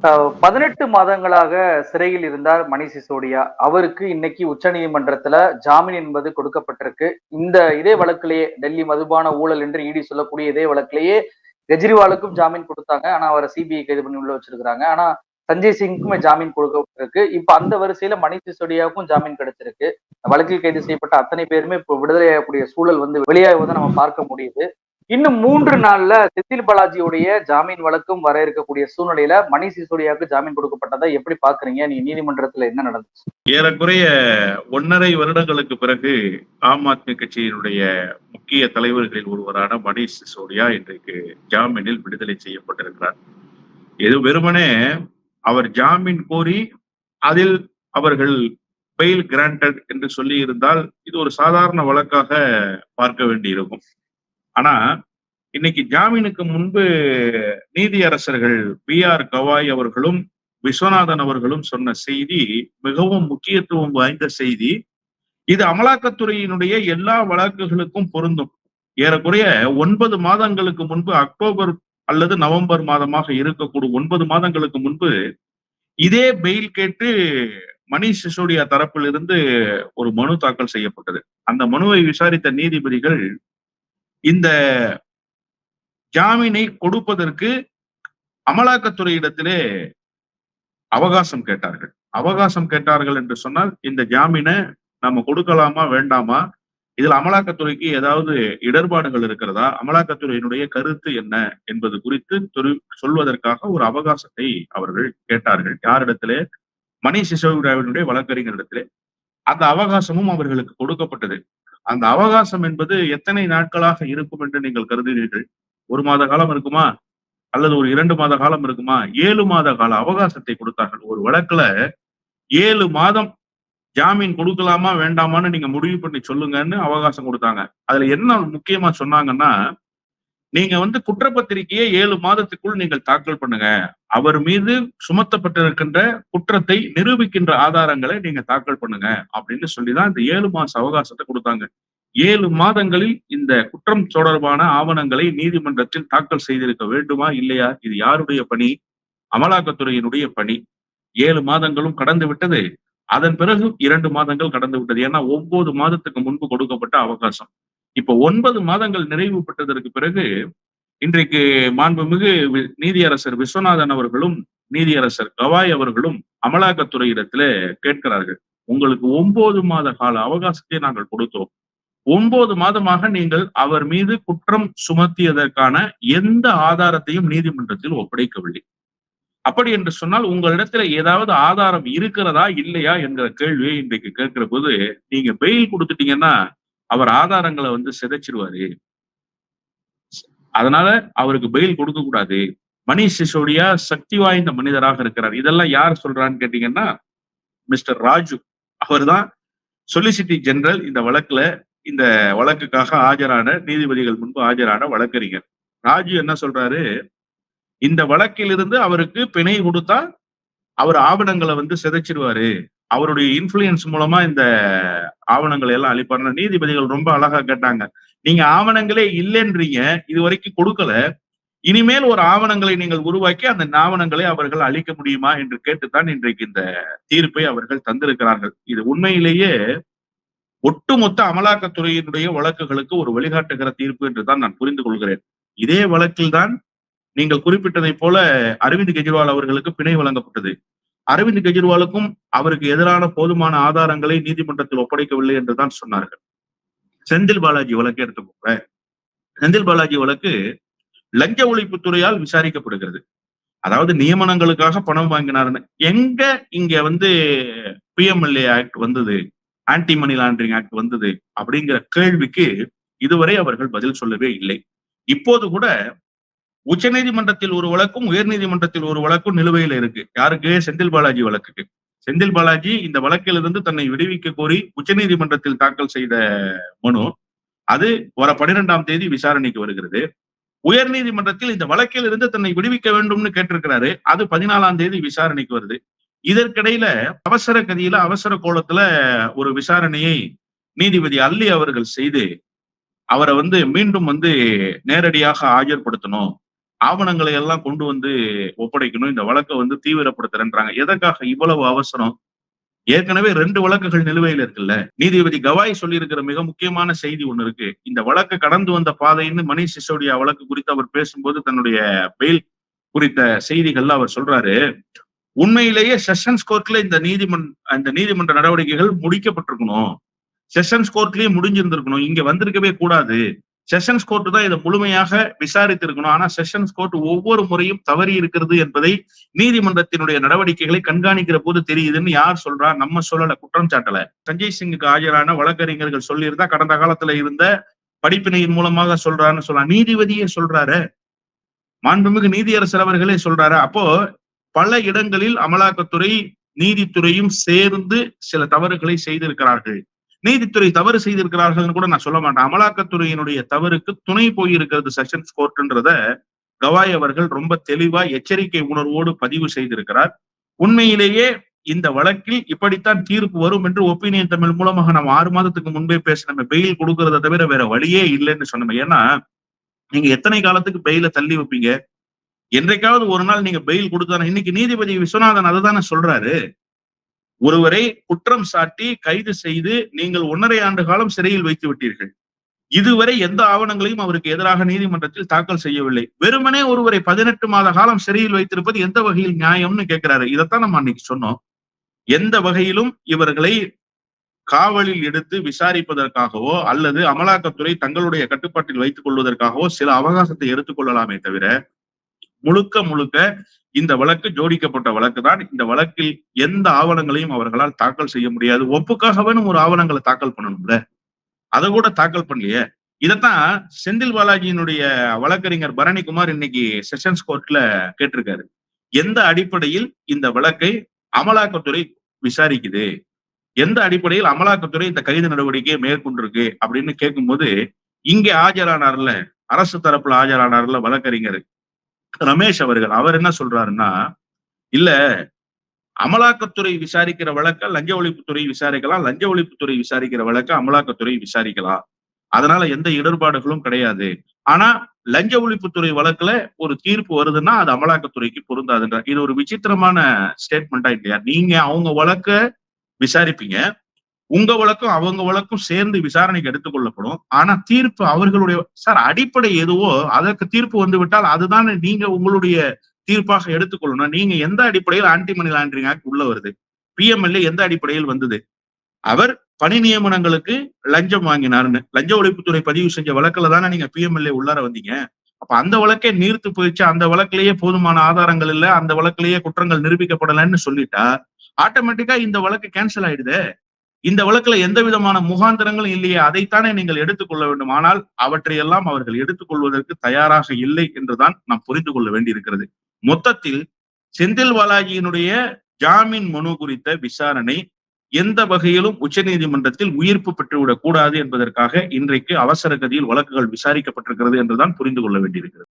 18 மாதங்களாக சிறையில் இருந்தார் மணீஷ் சிசோடியா. அவருக்கு இன்னைக்கு உச்சநீதிமன்றத்துல ஜாமீன் என்பது கொடுக்கப்பட்டிருக்கு. இதே வழக்கிலேயே டெல்லி மதுபான ஊழல் என்று இடி சொல்லக்கூடிய இதே வழக்கிலேயே கெஜ்ரிவாலுக்கும் ஜாமீன் கொடுத்தாங்க. ஆனா அவரை சிபிஐ கைது பண்ணி உள்ள வச்சிருக்காங்க. ஆனா சஞ்சய் சிங்குக்குமே ஜாமீன் கொடுக்கப்பட்டிருக்கு. இப்ப அந்த வரிசையில மணீஷ் சிசோடியாவுக்கும் ஜாமீன் கிடைச்சிருக்கு. வழக்கில் கைது செய்யப்பட்ட அத்தனை பேருமே இப்போ விடுதலையாகக்கூடிய சூழல் வெளியாகுவதை நம்ம பார்க்க முடியுது. இன்னும் 3 நாள்ல செந்தில் பாலாஜியுடைய ஜாமீன் வழக்கும் வர இருக்கக்கூடிய சூழ்நிலையில மணீஷ் சிசோடியாவுக்கு ஜாமீன் கொடுக்கப்பட்டதை எப்படி பாக்குறீங்க? நீங்க நீதிமன்றத்துல என்ன நடந்துச்சு? ஏறக்குறைய 1.5 வருடங்களுக்கு பிறகு ஆம் ஆத்மி கட்சியினுடைய முக்கிய தலைவர்களில் ஒருவரான மணீஷ் சிசோடியா இன்றைக்கு ஜாமீனில் விடுதலை செய்யப்பட்டிருக்கிறார். இது வெறுமனே அவர் ஜாமீன் கோரி அதில் அவர்கள் பெயில் கிராண்டட் என்று சொல்லி இருந்தால் இது ஒரு சாதாரண வழக்காக பார்க்க வேண்டியிருக்கும். ஆனா இன்னைக்கு ஜாமீனுக்கு முன்பு நீதியரசர்கள் B.R. கவாய் அவர்களும் விஸ்வநாதன் அவர்களும் சொன்ன செய்தி மிகவும் முக்கியத்துவம் வாய்ந்த செய்தி. இது அமலாக்கத்துறையினுடைய எல்லா வழக்குகளுக்கும் பொருந்தும். ஏறக்குறைய 9 மாதங்களுக்கு முன்பு அக்டோபர் அல்லது நவம்பர் மாதமாக இருக்கக்கூடும். 9 மாதங்களுக்கு முன்பு இதே பெயில் கேட்டு மணீஷ் சிசோடியா தரப்பில் இருந்து ஒரு மனு தாக்கல் செய்யப்பட்டது. அந்த மனுவை விசாரித்த நீதிபதிகள் இந்த ஜாமீனை கொடுப்பதற்கு அமலாக்கத்துறையிடத்திலே அவகாசம் கேட்டார்கள். அவகாசம் கேட்டார்கள் என்று சொன்னால் இந்த ஜாமீனை நம்ம கொடுக்கலாமா வேண்டாமா, இதில் அமலாக்கத்துறைக்கு ஏதாவது இடர்பாடுகள் இருக்கிறதா, அமலாக்கத்துறையினுடைய கருத்து என்ன என்பது குறித்து சொல்வதற்காக ஒரு அவகாசத்தை அவர்கள் கேட்டார்கள். யாரிடத்திலே? மணீஷ் சிசோடியாவினுடைய வழக்கறிஞரிடத்திலே. அந்த அவகாசமும் அவர்களுக்கு கொடுக்கப்பட்டது. அந்த அவகாசம் என்பது எத்தனை நாட்களாக இருக்கும் என்று நீங்கள் கருதுகிறீர்கள்? 1 மாத காலம் இருக்குமா அல்லது ஒரு 2 மாத காலம் இருக்குமா? 7 மாத கால அவகாசத்தை கொடுத்தார்கள். ஒரு வழக்குல 7 மாதம் ஜாமீன் கொடுக்கலாமா வேண்டாமான்னு நீங்க முடிவு பண்ணி சொல்லுங்கன்னு அவகாசம் கொடுத்தாங்க. அதுல என்ன முக்கியமா சொன்னாங்கன்னா, நீங்க குற்றப்பத்திரிகையை 7 மாதத்துக்குள் நீங்கள் தாக்கல் பண்ணுங்க. அவர் மீது சுமத்தப்பட்டிருக்கின்ற குற்றத்தை நிரூபிக்கின்ற ஆதாரங்களை நீங்க தாக்கல் பண்ணுங்க அப்படின்னு சொல்லிதான் இந்த 7 மாச அவகாசத்தை கொடுத்தாங்க. 7 மாதங்களில் இந்த குற்றம் தொடர்பான ஆவணங்களை நீதிமன்றத்தில் தாக்கல் செய்திருக்க வேண்டுமா இல்லையா? இது யாருடைய பணி? அமலாக்கத்துறையினுடைய பணி. 7 மாதங்களும் கடந்து விட்டது. அதன் பிறகு 2 மாதங்கள் கடந்து விட்டது. ஏன்னா 9 மாதத்துக்கு முன்பு கொடுக்கப்பட்ட அவகாசம். இப்ப 9 மாதங்கள் நிறைவு பெற்றதற்கு பிறகு இன்றைக்கு மாண்புமிகு நீதியரசர் விஸ்வநாதன் அவர்களும் நீதியரசர் கவாய் அவர்களும் அமலாக்கத்துறையிடத்துல கேட்கிறார்கள். உங்களுக்கு 9 மாத கால அவகாசத்தை நாங்கள் கொடுத்தோம். 9 மாதமாக நீங்கள் அவர் மீது குற்றம் சுமத்தியதற்கான எந்த ஆதாரத்தையும் நீதிமன்றத்தில் ஒப்படைக்கவில்லை. அப்படி என்று சொன்னால் உங்களிடத்துல ஏதாவது ஆதாரம் இருக்கிறதா இல்லையா என்கிற கேள்வியை இன்றைக்கு கேட்கிற போது, நீங்க பெயில் கொடுத்துட்டீங்கன்னா அவர் ஆதாரங்களை சிதைச்சிருவாரு, அதனால அவருக்கு பெயில் கொடுக்க கூடாது. மணீஷ் சிசோடியா சக்தி வாய்ந்த மனிதராக இருக்கிறார். இதெல்லாம் யார் சொல்றான்னு கேட்டீங்கன்னா, மிஸ்டர் ராஜு அவர்தான் சொலிசிட்டர் ஜெனரல். இந்த வழக்குக்காக ஆஜரான நீதிபதிகள் முன்பு ஆஜரான வழக்கறிஞர் ராஜு என்ன சொல்றாரு, இந்த வழக்கிலிருந்து அவருக்கு பிணை கொடுத்தா அவர் ஆவணங்களை சிதைச்சிருவாரு, அவருடைய இன்ஃபுளுயன்ஸ் மூலமா இந்த ஆவணங்களை எல்லாம் அளிப்பாரு. நீதிபதிகள் ரொம்ப அழகா கேட்டாங்க, நீங்க ஆவணங்களே இல்லைன்றீங்க, இது வரைக்கும் கொடுக்கல, இனிமேல் ஒரு ஆவணங்களை நீங்கள் உருவாக்கி அந்த ஆவணங்களை அவர்கள் அளிக்க முடியுமா என்று கேட்டுத்தான் இன்றைக்கு இந்த தீர்ப்பை அவர்கள் தந்திருக்கிறார்கள். இது உண்மையிலேயே ஒட்டுமொத்த அமலாக்கத்துறையினுடைய வழக்குகளுக்கு ஒரு வழிகாட்டுகிற தீர்ப்பு என்றுதான் நான் புரிந்து கொள்கிறேன். இதே வழக்கில்தான் நீங்கள் குறிப்பிட்டதை போல அரவிந்த் கெஜ்ரிவால் அவர்களுக்கு பிணை வழங்கப்பட்டது. அரவிந்த் கெஜ்ரிவாலுக்கும் அவருக்கு எதிரான போதுமான ஆதாரங்களை நீதிமன்றத்தில் ஒப்படைக்கவில்லை என்றுதான் சொன்னார்கள். செந்தில் பாலாஜி வழக்கு எடுத்துக்கோங்க. செந்தில் பாலாஜி வழக்கு லஞ்ச ஒழிப்புத்துறையால் விசாரிக்கப்படுகிறது. அதாவது நியமனங்களுக்காக பணம் வாங்கினாருன்னு எங்க இங்க PMLA ஆக்ட் வந்தது, ஆன்டி மணி லாண்டரிங் ஆக்ட் வந்தது அப்படிங்கிற கேள்விக்கு இதுவரை அவர்கள் பதில் சொல்லவே இல்லை. இப்போது கூட உச்ச நீதிமன்றத்தில் ஒரு வழக்கும் உயர் நீதிமன்றத்தில் ஒரு வழக்கும் நிலுவையில் இருக்கு. யாருக்கு? செந்தில் பாலாஜி வழக்குக்கு. செந்தில் பாலாஜி இந்த வழக்கிலிருந்து தன்னை விடுவிக்க கோரி உச்ச நீதிமன்றத்தில் தாக்கல் செய்த மனு அது வர 12ஆம் தேதி விசாரணைக்கு வருகிறது. உயர் நீதிமன்றத்தில் இந்த வழக்கில் இருந்து தன்னை விடுவிக்க வேண்டும்னு கேட்டிருக்கிறாரு, அது 14ஆம் தேதி விசாரணைக்கு வருது. இதற்கிடையில அவசர கதியில அவசர கோலத்துல ஒரு விசாரணையை நீதிபதி அல்லி அவர்கள் செய்து அவரை மீண்டும் நேரடியாக ஆஜர்படுத்தணும், ஆவணங்களை எல்லாம் கொண்டு வந்து ஒப்படைக்கணும், இந்த வழக்கை வந்து தீவிரப்படுத்துறேன்றாங்க. எதற்காக இவ்வளவு அவசரம்? ஏற்கனவே 2 வழக்குகள் நிலுவையில் இருக்குல்ல. நீதிபதி கவாய் சொல்லியிருக்கிற மிக முக்கியமான செய்தி ஒண்ணு இருக்கு. இந்த வழக்கு கடந்து வந்த பாதைன்னு மணீஷ் சிசோடியா வழக்கு குறித்து அவர் பேசும்போது தன்னுடைய பெயில் குறித்த செய்திகள்ல அவர் சொல்றாரு, உண்மையிலேயே செஷன்ஸ் கோர்ட்ல இந்த நீதிமன்ற நடவடிக்கைகள் முடிக்கப்பட்டிருக்கணும். செஷன்ஸ் கோர்ட்லயே முடிஞ்சிருந்திருக்கணும். இங்க வந்திருக்கவே கூடாது. செஷன்ஸ் கோர்ட் தான் இதை முழுமையாக விசாரித்திருக்கணும். ஆனா செஷன்ஸ் கோர்ட் ஒவ்வொரு முறையும் தவறி இருக்கிறது என்பதை நீதிமன்றத்தினுடைய நடவடிக்கைகளை கண்காணிக்கிற போது தெரியுதுன்னு யார் சொல்றா? நம்ம சொல்லல, குற்றம் சாட்டல. சஞ்சய் சிங்குக்கு ஆஜரான வழக்கறிஞர்கள் சொல்லியிருந்தா கடந்த காலத்துல இருந்த படிப்பினையின் மூலமாக சொல்றாருன்னு சொல்லலாம். நீதிபதியே சொல்றாரு, மாண்புமிகு நீதியரசர் அவர்களே சொல்றாரு. அப்போ பல இடங்களில் அமலாக்கத்துறை நீதித்துறையும் சேர்ந்து சில தவறுகளை செய்திருக்கிறார்கள். நீதித்துறை தவறு செய்திருக்கிறார்கள் கூட நான் சொல்ல மாட்டேன். அமலாக்கத்துறையினுடைய தவறுக்கு துணை போயிருக்கிறது செஷன்ஸ் கோர்ட்ன்றத கவாய் அவர்கள் ரொம்ப தெளிவா எச்சரிக்கை உணர்வோடு பதிவு செய்திருக்கிறார். உண்மையிலேயே இந்த வழக்கில் இப்படித்தான் தீர்ப்பு வரும் என்று ஒப்பீனியன் தமிழ் மூலமாக நம்ம 6 மாதத்துக்கு முன்பே பேசினோம். பெயில் கொடுக்கறத தவிர வேற வழியே இல்லைன்னு சொன்னோம். ஏன்னா நீங்க எத்தனை காலத்துக்கு பெயில தள்ளி வைப்பீங்க? என்றைக்காவது ஒரு நாள் நீங்க பெயில் கொடுத்தானே. இன்னைக்கு நீதிபதி விஸ்வநாதன் அதுதானே சொல்றாரு. ஒருவரை குற்றம் சாட்டி கைது செய்து நீங்கள் 1.5 ஆண்டு காலம் சிறையில் வைத்து விட்டீர்கள். இதுவரை எந்த ஆவணங்களையும் அவருக்கு எதிராக நீதிமன்றத்தில் தாக்கல் செய்யவில்லை. வெறுமனே ஒருவரை 18 மாத காலம் சிறையில் வைத்திருப்பது எந்த வகையில் நியாயம்னு கேட்கிறாரு. இதைத்தான் நம்ம அன்னைக்கு சொன்னோம். எந்த வகையிலும் இவர்களை காவலில் எடுத்து விசாரிப்பதற்காகவோ அல்லது அமலாக்கத்துறை தங்களுடைய கட்டுப்பாட்டில் வைத்துக் கொள்வதற்காகவோ சில அவகாசத்தை எடுத்துக்கொள்ளலாமே தவிர முழுக்க முழுக்க இந்த வழக்கு ஜோடிக்கப்பட்ட வழக்கு தான். இந்த வழக்கில் எந்த ஆவணங்களையும் அவர்களால் தாக்கல் செய்ய முடியாது. ஒப்புக்காகவேனும் ஒரு ஆவணங்களை தாக்கல் பண்ணணும்ல, அதை கூட தாக்கல் பண்ணலையே. இதைத்தான் செந்தில் பாலாஜியினுடைய வழக்கறிஞர் பரணிக்குமார் இன்னைக்கு செஷன்ஸ் கோர்ட்ல கேட்டிருக்காரு. எந்த அடிப்படையில் இந்த வழக்கை அமலாக்கத்துறை விசாரிக்குது, எந்த அடிப்படையில் அமலாக்கத்துறை இந்த கைது நடவடிக்கையை மேற்கொண்டிருக்கு அப்படின்னு கேட்கும்போது, இங்கே ஆஜரானார்ல, அரசு தரப்புல ஆஜரானார்ல வழக்கறிஞர் ரமேஷ் அவர்கள், அவர் என்ன சொல்றாருன்னா, இல்ல அமலாக்கத்துறை விசாரிக்கிற வழக்க லஞ்ச ஒழிப்புத்துறை விசாரிக்கலாம், லஞ்ச ஒழிப்புத்துறை விசாரிக்கிற வழக்க அமலாக்கத்துறை விசாரிக்கலாம், அதனால எந்த இடர்பாடுகளும் கிடையாது. ஆனா லஞ்ச ஒழிப்புத்துறை வழக்குல ஒரு தீர்ப்பு வருதுன்னா அது அமலாக்கத்துறைக்கு பொருந்தாதுன்ற இது ஒரு விசித்திரமான ஸ்டேட்மெண்டா இல்லையா? நீங்க அவங்க வழக்க விசாரிப்பீங்க, உங்க வழக்கும் அவங்க வழக்கும் சேர்ந்து விசாரணைக்கு எடுத்துக்கொள்ளப்படும். ஆனா தீர்ப்பு அவர்களுடைய சார் அடிப்படை எதுவோ அதற்கு தீர்ப்பு வந்து விட்டால் அதுதான் நீங்க உங்களுடைய தீர்ப்பாக எடுத்துக்கொள்ளணும். நீங்க எந்த அடிப்படையில் ஆன்டி மணி லாண்டரிங் ஆக்ட் உள்ள வருது? பிஎம்எல்ஏ எந்த அடிப்படையில் வந்தது? அவர் பணி நியமனங்களுக்கு லஞ்சம் வாங்கினாருன்னு லஞ்ச ஒழிப்புத்துறை பதிவு செஞ்ச வழக்குல தானே நீங்க பிஎம்எல்ஏ உள்ளார வந்தீங்க. அப்ப அந்த வழக்கே நீர்த்து போயிடுச்சு, அந்த வழக்கிலேயே போதுமான ஆதாரங்கள் இல்ல, அந்த வழக்கிலேயே குற்றங்கள் நிரூபிக்கப்படலன்னு சொல்லிட்டா ஆட்டோமேட்டிக்கா இந்த வழக்கு கேன்சல் ஆயிடுது. இந்த வழக்குல எந்த விதமான முகாந்திரங்களும் இல்லையே, அதைத்தானே நீங்கள் எடுத்துக்கொள்ள வேண்டும். ஆனால் அவற்றையெல்லாம் அவர்கள் எடுத்துக்கொள்வதற்கு தயாராக இல்லை என்றுதான் நாம் புரிந்து கொள்ள வேண்டியிருக்கிறது. மொத்தத்தில் செந்தில் பாலாஜியினுடைய ஜாமீன் மனு குறித்த விசாரணை எந்த வகையிலும் உச்ச நீதிமன்றத்தில் உயிர்ப்பு பெற்றுவிடக் கூடாது என்பதற்காக இன்றைக்கு அவசர கதியில் வழக்குகள் விசாரிக்கப்பட்டிருக்கிறது என்றுதான் புரிந்து கொள்ள வேண்டியிருக்கிறது.